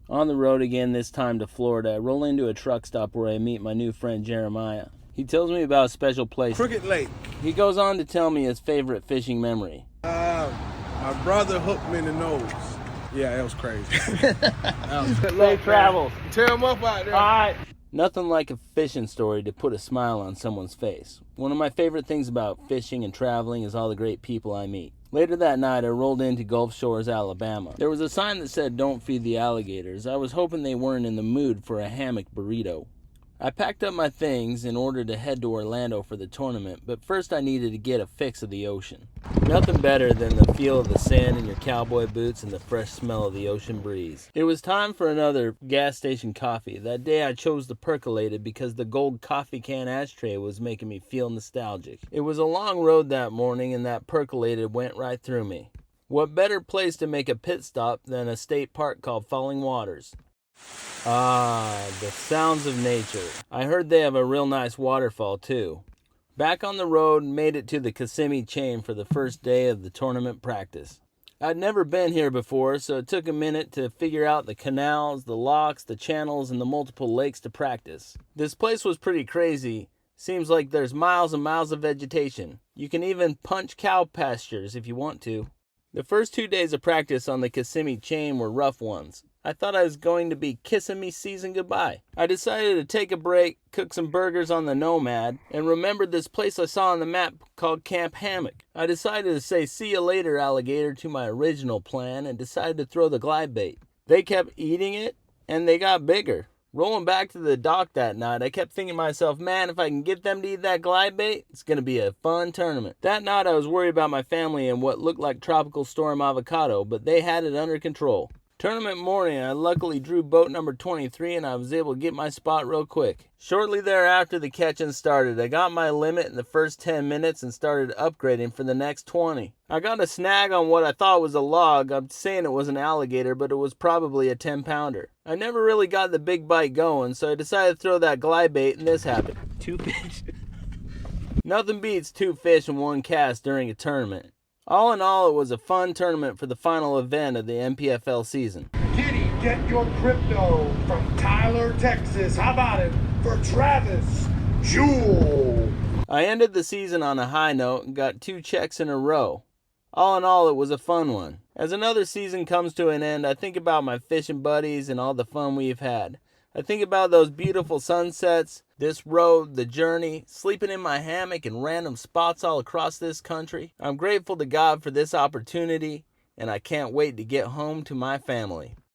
On the road again, this time to Florida. I roll into a truck stop where I meet my new friend Jeremiah. He tells me about a special place. Crooked Lake. He goes on to tell me his favorite fishing memory. My brother hooked me in the nose. Yeah, it was crazy. Safe travels. Tear him up out there. All right. Nothing like a fishing story to put a smile on someone's face. One of my favorite things about fishing and traveling is all the great people I meet. Later that night, I rolled into Gulf Shores, Alabama. There was a sign that said, "Don't feed the alligators." I was hoping they weren't in the mood for a hammock burrito. I packed up my things in order to head to Orlando for the tournament, but first I needed to get a fix of the ocean. Nothing better than the feel of the sand in your cowboy boots and the fresh smell of the ocean breeze. It was time for another gas station coffee. That day I chose the percolated because the gold coffee can ashtray was making me feel nostalgic. It was a long road that morning and that percolated went right through me. What better place to make a pit stop than a state park called Falling Waters? Ah, the sounds of nature. I heard they have a real nice waterfall too. Back on the road, made it to the Kissimmee chain for the first day of the tournament practice. I'd never been here before, so it took a minute to figure out the canals, the locks, the channels, and the multiple lakes to practice. This place was pretty crazy. Seems like there's miles and miles of vegetation. You can even punch cow pastures if you want to. The first 2 days of practice on the Kissimmee chain were rough ones. I thought I was going to be kissing me season goodbye. I decided to take a break, cook some burgers on the Nomad, and remembered this place I saw on the map called Camp Hammock. I decided to say "see you later, alligator" to my original plan and decided to throw the glide bait. They kept eating it, and they got bigger. Rolling back to the dock that night, I kept thinking to myself, man, if I can get them to eat that glide bait, it's going to be a fun tournament. That night I was worried about my family and what looked like Tropical Storm Avocado, but they had it under control. Tournament morning, I luckily drew boat number 23 and I was able to get my spot real quick. Shortly thereafter, the catching started. I got my limit in the first 10 minutes and started upgrading for the next 20. I got a snag on what I thought was a log. I'm saying it was an alligator, but it was probably a 10-pounder. I never really got the big bite going, so I decided to throw that glide bait and this happened. 2 fish. Nothing beats 2 fish in 1 cast during a tournament. All in all, it was a fun tournament for the final event of the MPFL season. Giddy, get your crypto from Tyler, Texas. How about it for Travis Jewell? I ended the season on a high note and got 2 checks in a row. All in all, it was a fun one. As another season comes to an end, I think about my fishing buddies and all the fun we've had. I think about those beautiful sunsets, this road, the journey, sleeping in my hammock in random spots all across this country. I'm grateful to God for this opportunity, and I can't wait to get home to my family.